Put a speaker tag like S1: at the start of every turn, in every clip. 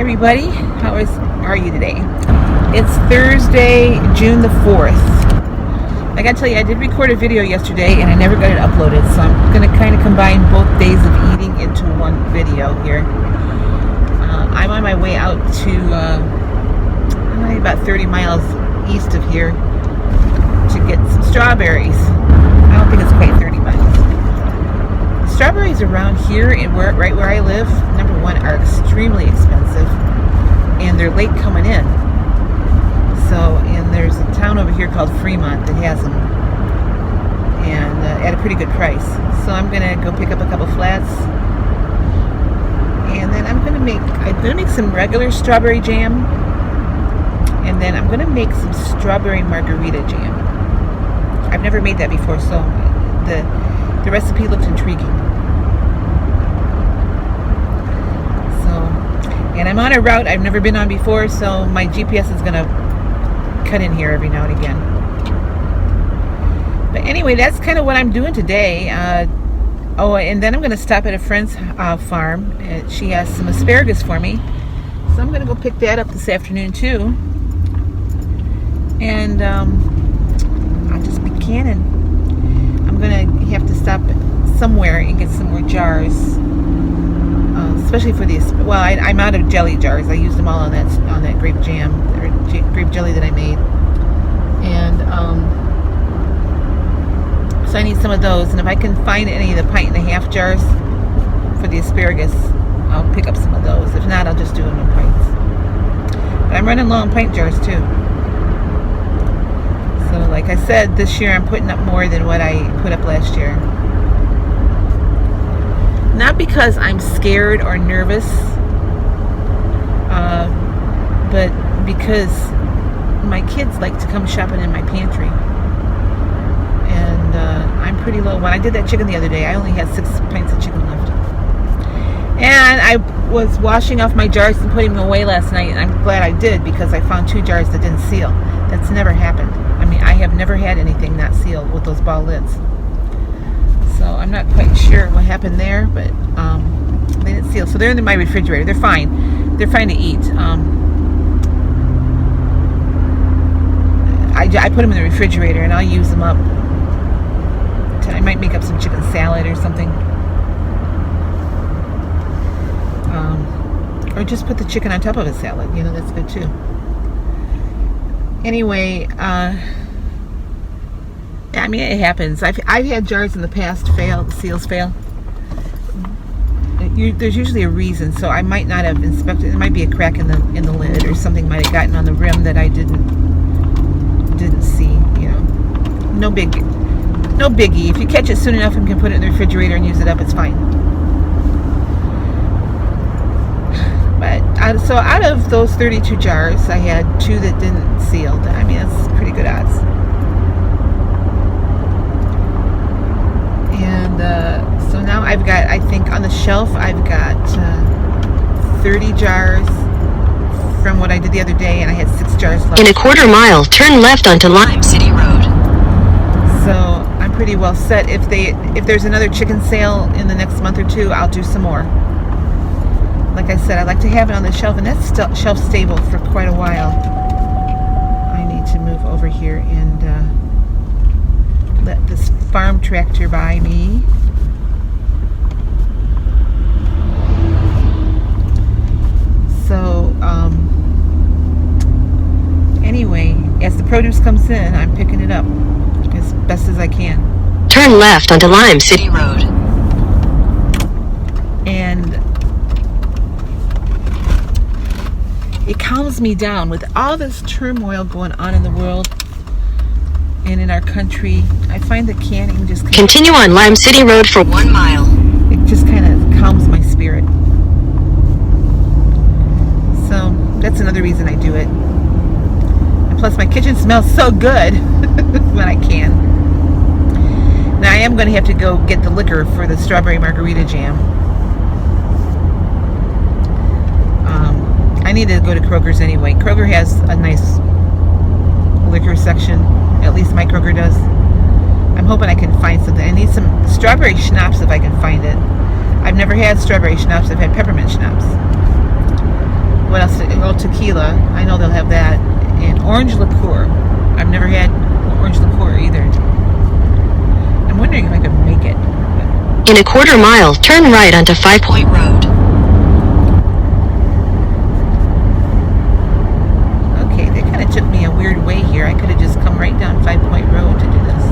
S1: everybody, are you today? It's Thursday, June the 4th. I gotta tell you, I did record a video yesterday and I never got it uploaded, so I'm gonna kind of combine both days of eating into one video here. I'm on my way out to about 30 miles east of here to get some strawberries. I don't think it's quite 30 miles. Strawberries around here, right where I live, number one, are extremely expensive, and they're late coming in. So, and there's a town over here called Fremont that has them, and at a pretty good price. So I'm gonna go pick up a couple flats, and then I'm gonna make some regular strawberry jam, and then I'm gonna make some strawberry margarita jam. I've never made that before, so the recipe looked intriguing. And I'm on a route I've never been on before, so my GPS is going to cut in here every now and again. But anyway, that's kind of what I'm doing today. And then I'm going to stop at a friend's farm. She has some asparagus for me, so I'm going to go pick that up this afternoon too. And I'll just be canning. I'm going to have to stop somewhere and get some more jars. Especially for these, I'm out of jelly jars. I used them all on that grape jam or grape jelly that I made, and so I need some of those. And if I can find any of the 1.5 jars for the asparagus, I'll pick up some of those. If not, I'll just do them in pints. But I'm running low on pint jars too. So, like I said, this year I'm putting up more than what I put up last year. Not because I'm scared or nervous, but because my kids like to come shopping in my pantry. And I'm pretty low. When I did that chicken the other day, I only had 6 pints of chicken left. And I was washing off my jars and putting them away last night, and I'm glad I did, because I found 2 jars that didn't seal. That's never happened. I mean, I have never had anything not sealed with those ball lids. So I'm not quite sure what happened there, but they didn't seal. So they're in my refrigerator. They're fine. They're fine to eat. I put them in the refrigerator, and I'll use them up. I might make up some chicken salad or something. Or just put the chicken on top of a salad. You know, that's good too. Anyway, I mean, it happens. I've had jars in the past fail, the seals fail. There's usually a reason, so I might not have inspected. There might be a crack in the lid, or something might have gotten on the rim that I didn't see. You know, no biggie. If you catch it soon enough and can put it in the refrigerator and use it up, it's fine. But so out of those 32 jars, I had 2 that didn't seal. I mean, that's pretty good odds. So now I've got, I think on the shelf, I've got 30 jars from what I did the other day, and I had 6 jars left.
S2: In a quarter mile, turn left onto Lime City Road.
S1: So I'm pretty well set. If there's another chicken sale in the next month or 2, I'll do some more. Like I said, I like to have it on the shelf, and that's still shelf stable for quite a while. I need to move over here and let this farm tractor by me. So, anyway, as the produce comes in, I'm picking it up as best as I can.
S2: Turn left onto Lime City Road.
S1: And it calms me down with all this turmoil going on in the world and in our country. I find that canning just
S2: continue on Lime City Road for 1 mile.
S1: It just kind of calms my spirit. So that's another reason I do it. And plus, my kitchen smells so good when I can. Now I am going to have to go get the liquor for the strawberry margarita jam. I need to go to Kroger's anyway. Kroger has a nice liquor section. At least my Kroger does. I'm hoping I can find something. I need some strawberry schnapps if I can find it. I've never had strawberry schnapps. I've had peppermint schnapps. What know they'll have that. And orange liqueur. I've never had orange liqueur either. I'm wondering if I could make it.
S2: In a quarter mile, turn right onto 5 Point Road.
S1: Okay, they kind of took me a weird way here. I could have just come right down 5 Point Road to do this.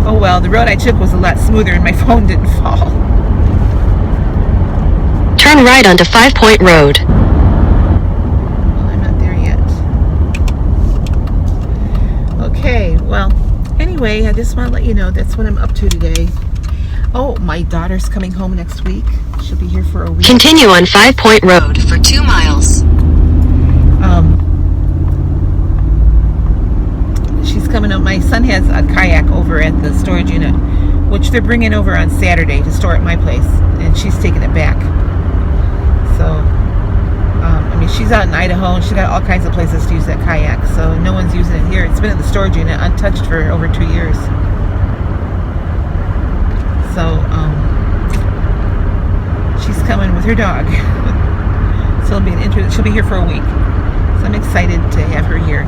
S1: Oh well, the road I took was a lot smoother and my phone didn't fall.
S2: Turn right onto 5 Point Road.
S1: Well, I'm not there yet. Okay, well, anyway, I just want to let you know that's what I'm up to today. Oh, my daughter's coming home next week. She'll be here for a week.
S2: Continue on 5 Point Road for 2 miles.
S1: She's coming up. My son has a kayak over at the storage unit, which they're bringing over on Saturday to store at my place, and she's taking it back. So, I mean, she's out in Idaho, and she's got all kinds of places to use that kayak, so no one's using it here. It's been in the storage unit untouched for over 2 years. So, she's coming with her dog. So it'll be she'll be here for a week. So I'm excited to have her here.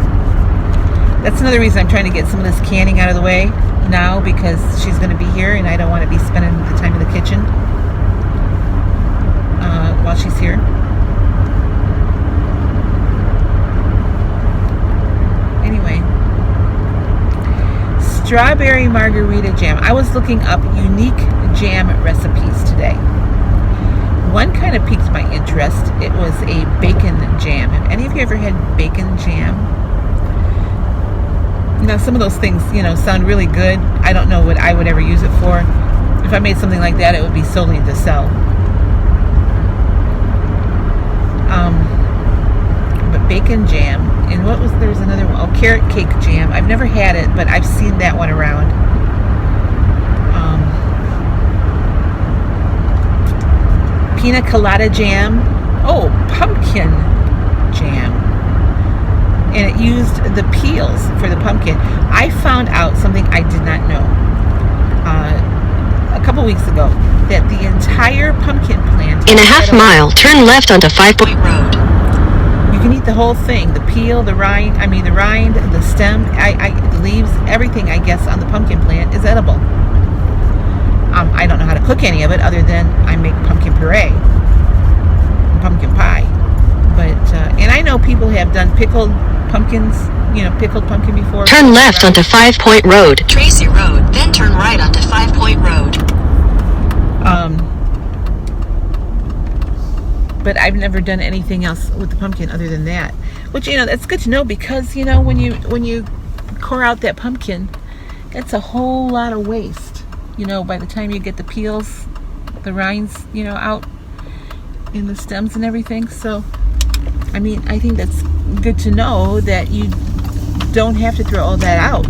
S1: That's another reason I'm trying to get some of this canning out of the way now, because she's going to be here and I don't want to be spending the time in the kitchen while she's here. Anyway, strawberry margarita jam. I was looking up unique jam recipes today. One kind of piqued my interest. It was a bacon jam. Have any of you ever had bacon jam? Now, some of those things, sound really good. I don't know what I would ever use it for. If I made something like that, it would be solely to sell. But bacon jam, and there's another one. Oh, carrot cake jam. I've never had it, but I've seen that one around. Pina colada jam. Oh, pumpkin jam. And it used the peels for the pumpkin. I found out something I did not know a couple weeks ago, that the entire pumpkin plant...
S2: In a half mile, turn left onto 5 Point Road.
S1: You can eat the whole thing, the peel, the rind, the stem, the leaves, everything, I guess, on the pumpkin plant is edible. I don't know how to cook any of it other than I make pumpkin puree, pumpkin pie. But, and I know people have done pickled pumpkins, pickled pumpkin before.
S2: Turn left onto 5 Point Road. Tracy Road, then turn right onto 5 Point Road.
S1: But I've never done anything else with the pumpkin other than that. Which, that's good to know, because, when you core out that pumpkin, that's a whole lot of waste. By the time you get the peels, the rinds, out in the stems and everything. So, I think that's good to know that you don't have to throw all that out.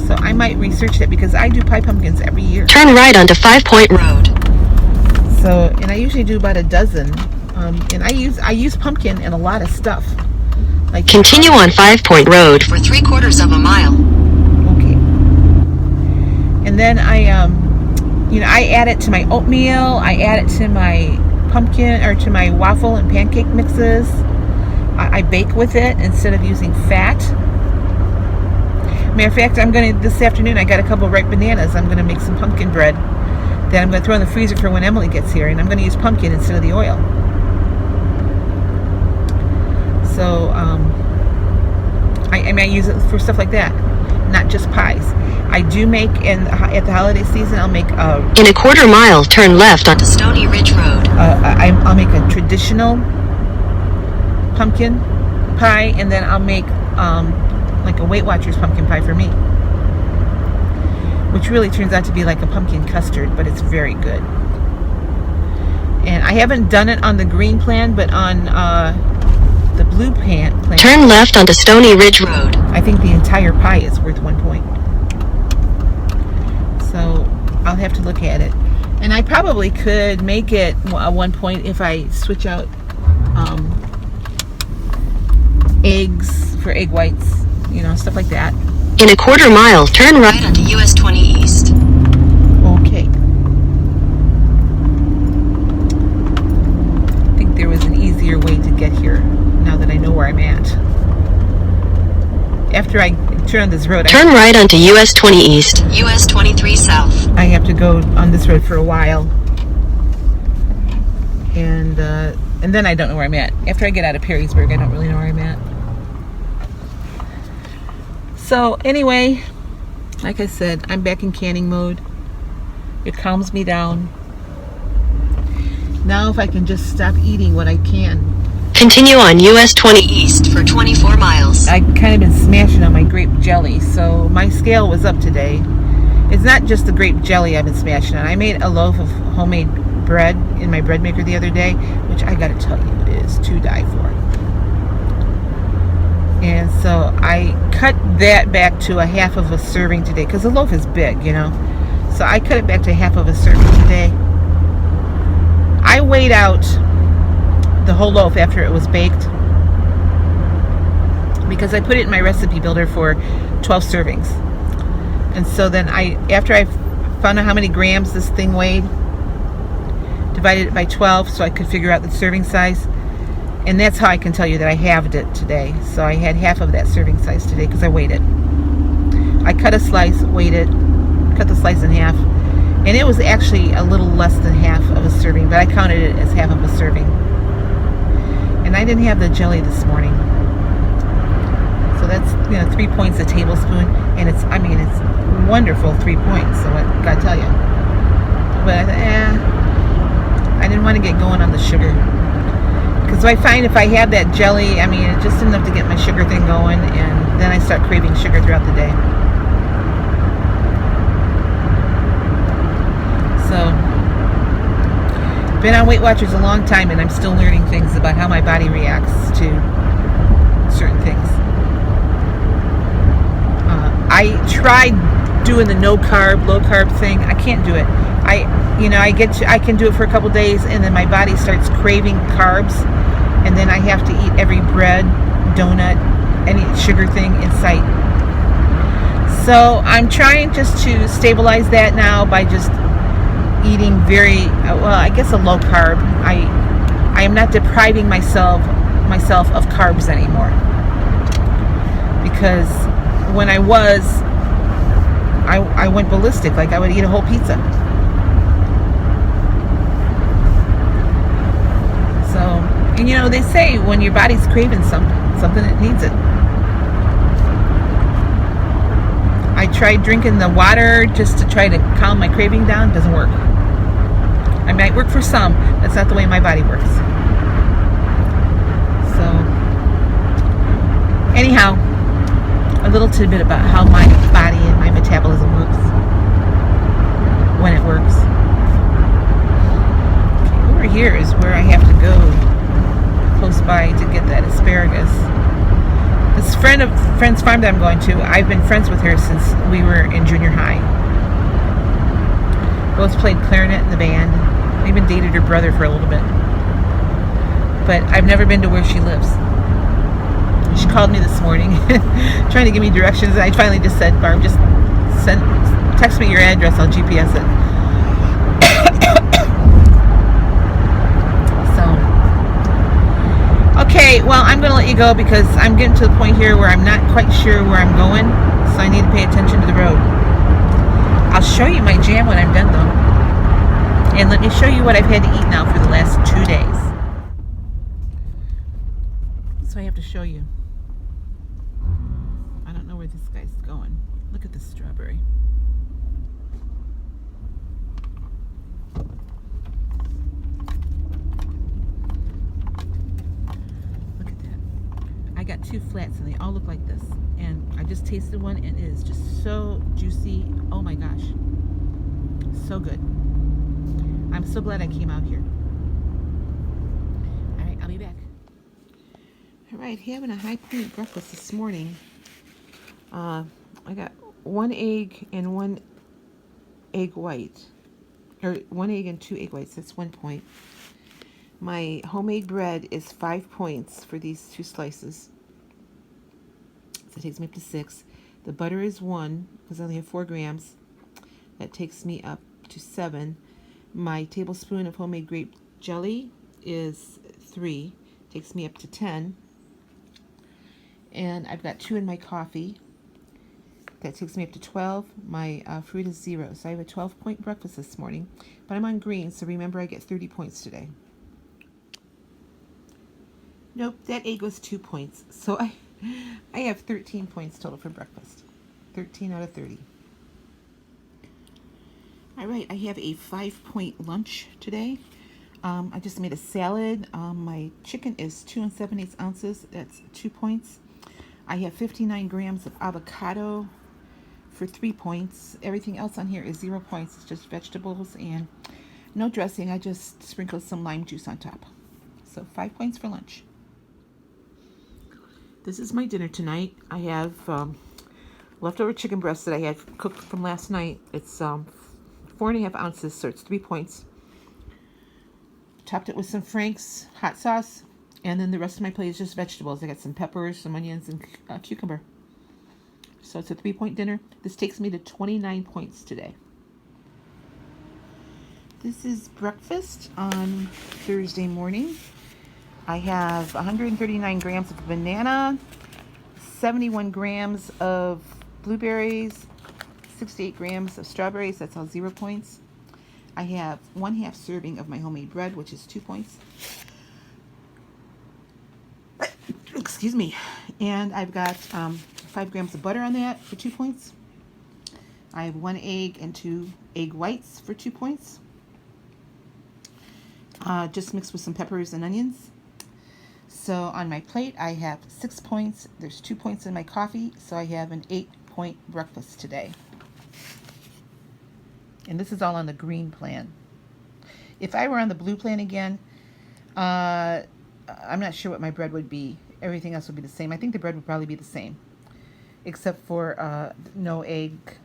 S1: So I might research that, because I do pie pumpkins every year.
S2: Turn right onto 5 Point Road.
S1: So, and I usually do about a dozen. And I use pumpkin in a lot of stuff. Like,
S2: continue on 5 Point Road for 3/4 of a mile.
S1: Okay. And then I add it to my oatmeal. I add it to my pumpkin, or to my waffle and pancake mixes. I bake with it instead of using fat. Matter of fact, this afternoon I got a couple ripe bananas. I'm going to make some pumpkin bread that I'm going to throw in the freezer for when Emily gets here, and I'm going to use pumpkin instead of the oil. So, I use it for stuff like that, not just pies. I do make, at the holiday season, I'll make
S2: in a quarter mile, turn left onto Stony Ridge Road.
S1: I'll make a traditional pumpkin pie, and then I'll make like a Weight Watchers pumpkin pie for me, which really turns out to be like a pumpkin custard, but it's very good. And I haven't done it on the green plan, but on the blue plan.
S2: Turn left onto Stony Ridge Road.
S1: I think the entire pie is worth 1 point. So I'll have to look at it. And I probably could make it 1 point if I switch out eggs for egg whites, stuff like that.
S2: In a quarter mile, turn right onto US 20 East.
S1: Okay. I think there was an easier way to get here now that I know where I'm at. After I turn on this road,
S2: Turn right onto US 20 East, US 23 South.
S1: I have to go on this road for a while. And then I don't know where I'm at. After I get out of Perrysburg, I don't really know where I'm at. So anyway, like I said, I'm back in canning mode. It calms me down. Now if I can just stop eating what I can.
S2: Continue on US 20 East for 24 miles.
S1: I kind of been smashing on my grape jelly, so my scale was up today. It's not just the grape jelly I've been smashing on. I made a loaf of homemade bread in my bread maker the other day, which I gotta tell you is to die for. And so I cut that back to a half of a serving today, because the loaf is big, you know. So I cut it back to half of a serving today. I weighed out the whole loaf after it was baked, because I put it in my recipe builder for 12 servings. And so then after I found out how many grams this thing weighed, divided it by 12 so I could figure out the serving size. And that's how I can tell you that I halved it today. So I had half of that serving size today because I weighed it. I cut a slice, weighed it, cut the slice in half, and it was actually a little less than half of a serving, but I counted it as half of a serving. And I didn't have the jelly this morning. So that's, 3 points a tablespoon, and it's wonderful 3 points, so I gotta tell you. But I thought, I didn't want to get going on the sugar. Because I find if I have that jelly, it's just enough to get my sugar thing going, and then I start craving sugar throughout the day. So, been on Weight Watchers a long time, and I'm still learning things about how my body reacts to certain things. I tried doing the no carb, low carb thing. I can't do it. I can do it for a couple days, and then my body starts craving carbs, and then I have to eat every bread, donut, any sugar thing in sight. So I'm trying just to stabilize that now by just eating a low carb. I am not depriving myself of carbs anymore, because when I went ballistic. Like, I would eat a whole pizza. So, and they say when your body's craving something, it needs it. I tried drinking the water just to try to calm my craving down. It doesn't work. I might work for some. That's not the way my body works. So, anyhow, a little tidbit about how my body and my metabolism works when it works. Okay, over here is where I have to go, close by, to get that asparagus. This friend's farm that I'm going to, I've been friends with her since we were in junior high. Both played clarinet in the band. I even dated her brother for a little bit. But I've never been to where she lives. She called me this morning trying to give me directions, and I finally just said, Barb, just text me your address, I'll GPS it. So, okay, well, I'm going to let you go because I'm getting to the point here where I'm not quite sure where I'm going, so I need to pay attention to the road. I'll show you my jam when I'm done, though. And let me show you what I've had to eat now for the last 2 days. So I have to show you. I don't know where this guy's going. Look at this strawberry. Look at that. I got 2 flats and they all look like this. And I just tasted one and it is just so juicy. Oh my gosh. So good. I'm so glad I came out here. Alright, I'll be back. Alright, having a high point breakfast this morning. I got 1 egg and 1 egg white. Or 1 egg and 2 egg whites. That's 1 point. My homemade bread is 5 points for these 2 slices. So it takes me up to 6. The butter is 1 because I only have 4 grams. That takes me up to 7. My tablespoon of homemade grape jelly is 3. Takes me up to 10. and I've got 2 in my coffee. That takes me up to 12. My fruit is 0, so I have a 12-point breakfast this morning. But I'm on green, so remember I get 30 points today. Nope, that egg was 2 points. So I have 13 points total for breakfast. 13 out of 30. All right, I have a 5-point lunch today. I just made a salad. My chicken is 2 7/8 ounces. That's 2 points. I have 59 grams of avocado for 3 points. Everything else on here is 0 points. It's just vegetables and no dressing. I just sprinkled some lime juice on top. So 5 points for lunch. This is my dinner tonight. I have leftover chicken breast that I had cooked from last night. It's 4.5 ounces, so it's 3 points. Topped it with some Frank's hot sauce, and then the rest of my plate is just vegetables. I got some peppers, some onions, and cucumber. So it's a 3-point dinner. This takes me to 29 points today. This is breakfast on Thursday morning. I have 139 grams of banana, 71 grams of blueberries, 68 grams of strawberries. That's all 0 points. I have 1/2 serving of my homemade bread, which is 2 points. Excuse me. And I've got 5 grams of butter on that for 2 points. I have 1 egg and 2 egg whites for 2 points. Just mixed with some peppers and onions. So on my plate, I have 6 points. There's 2 points in my coffee, so I have an 8-point breakfast today. And this is all on the green plan. If I were on the blue plan again, I'm not sure what my bread would be. Everything else would be the same. I think the bread would probably be the same, except for no egg.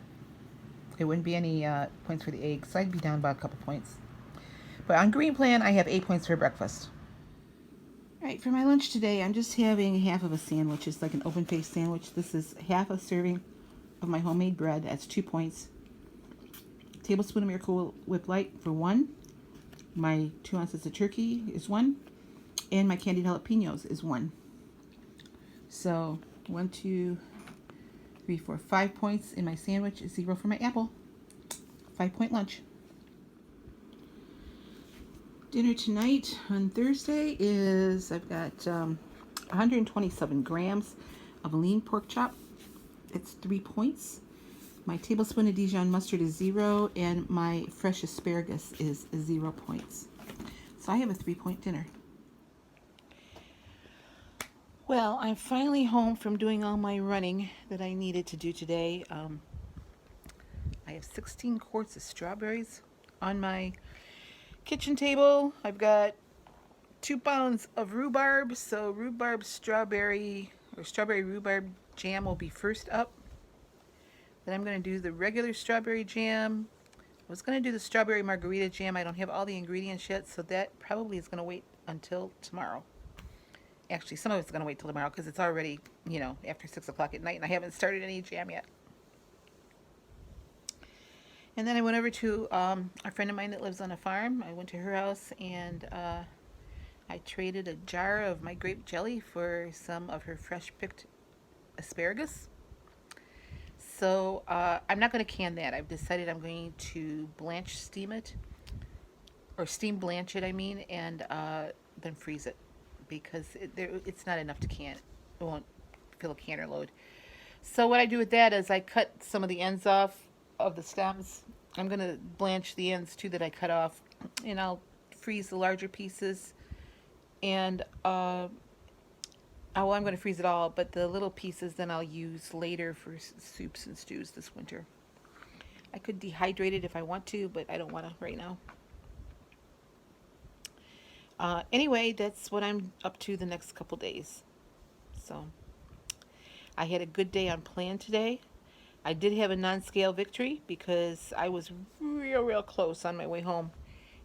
S1: It wouldn't be any points for the egg, so I'd be down by a couple points. But on green plan, I have 8 points for breakfast. All right, for my lunch today, I'm just having half of a sandwich. It's like an open-faced sandwich. This is half a serving of my homemade bread. That's 2 points. Tablespoon of Miracle Whip Light for 1. My 2 ounces of turkey is 1. And my candied jalapenos is 1. So 1, 2, 3, 4, 5 points in my sandwich. 0 for my apple. 5-point lunch. Dinner tonight on Thursday is I've got 127 grams of lean pork chop. It's 3 points. My tablespoon of Dijon mustard is 0, and my fresh asparagus is 0 points. So I have a 3-point dinner. Well, I'm finally home from doing all my running that I needed to do today. I have 16 quarts of strawberries on my kitchen table. I've got 2 pounds of rhubarb, so rhubarb strawberry rhubarb jam will be first up. Then I'm going to do the regular strawberry jam. I was going to do the strawberry margarita jam. I don't have all the ingredients yet, so that probably is going to wait until tomorrow. Actually, some of it's going to wait till tomorrow because it's already, after 6 o'clock at night, and I haven't started any jam yet. And then I went over to a friend of mine that lives on a farm. I went to her house, and I traded a jar of my grape jelly for some of her fresh-picked asparagus. So I'm not going to can that. I've decided I'm going to steam blanch it, and then freeze it, because it's not enough to can. It won't fill a canner load. So what I do with that is I cut some of the ends off of the stems. I'm going to blanch the ends too that I cut off, and I'll freeze the larger pieces. And I'm going to freeze it all, but the little pieces then I'll use later for soups and stews this winter. I could dehydrate it if I want to, but I don't want to right now. Anyway, that's what I'm up to the next couple days. So I had a good day on plan today. I did have a non-scale victory because I was real close on my way home.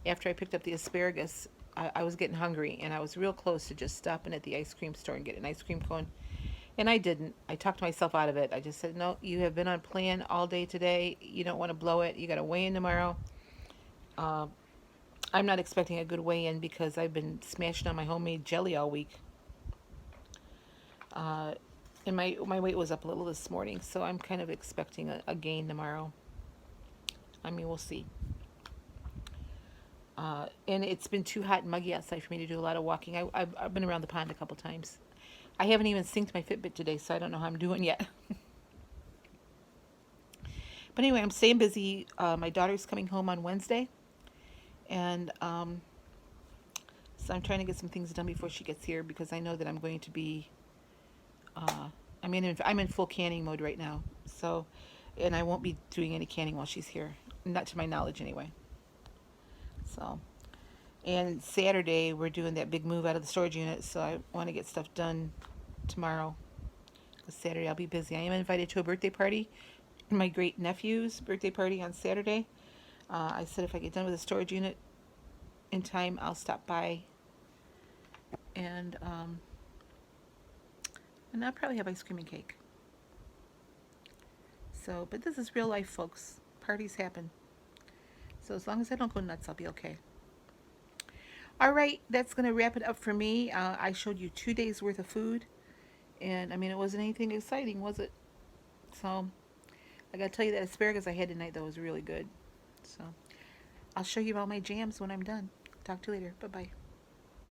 S1: After I picked up the asparagus, I was getting hungry, and I was real close to just stopping at the ice cream store and getting an ice cream cone. And I didn't. I talked myself out of it. I just said, no, you have been on plan all day today. You don't want to blow it. You got to weigh in tomorrow. I'm not expecting a good weigh-in because I've been smashing on my homemade jelly all week. And my weight was up a little this morning, so I'm kind of expecting a gain tomorrow. I mean, we'll see. And it's been too hot and muggy outside for me to do a lot of walking. I've been around the pond a couple times. I haven't even synced my Fitbit today, so I don't know how I'm doing yet. But anyway, I'm staying busy. My daughter's coming home on Wednesday, and so I'm trying to get some things done before she gets here because I know that I'm going to be. I'm in full canning mode right now, so, and I won't be doing any canning while she's here, not to my knowledge anyway. So, and Saturday we're doing that big move out of the storage unit, so I want to get stuff done tomorrow. Because Saturday I'll be busy. I am invited to a birthday party, my great nephew's birthday party on Saturday. I said if I get done with the storage unit in time, I'll stop by, and I'll probably have ice cream and cake. So, but this is real life, folks. Parties happen. So as long as I don't go nuts, I'll be okay. All right, that's going to wrap it up for me. I showed you 2 days worth of food. And, I mean, it wasn't anything exciting, was it? So, I got to tell you that asparagus I had tonight, though, was really good. So, I'll show you all my jams when I'm done. Talk to you later. Bye-bye.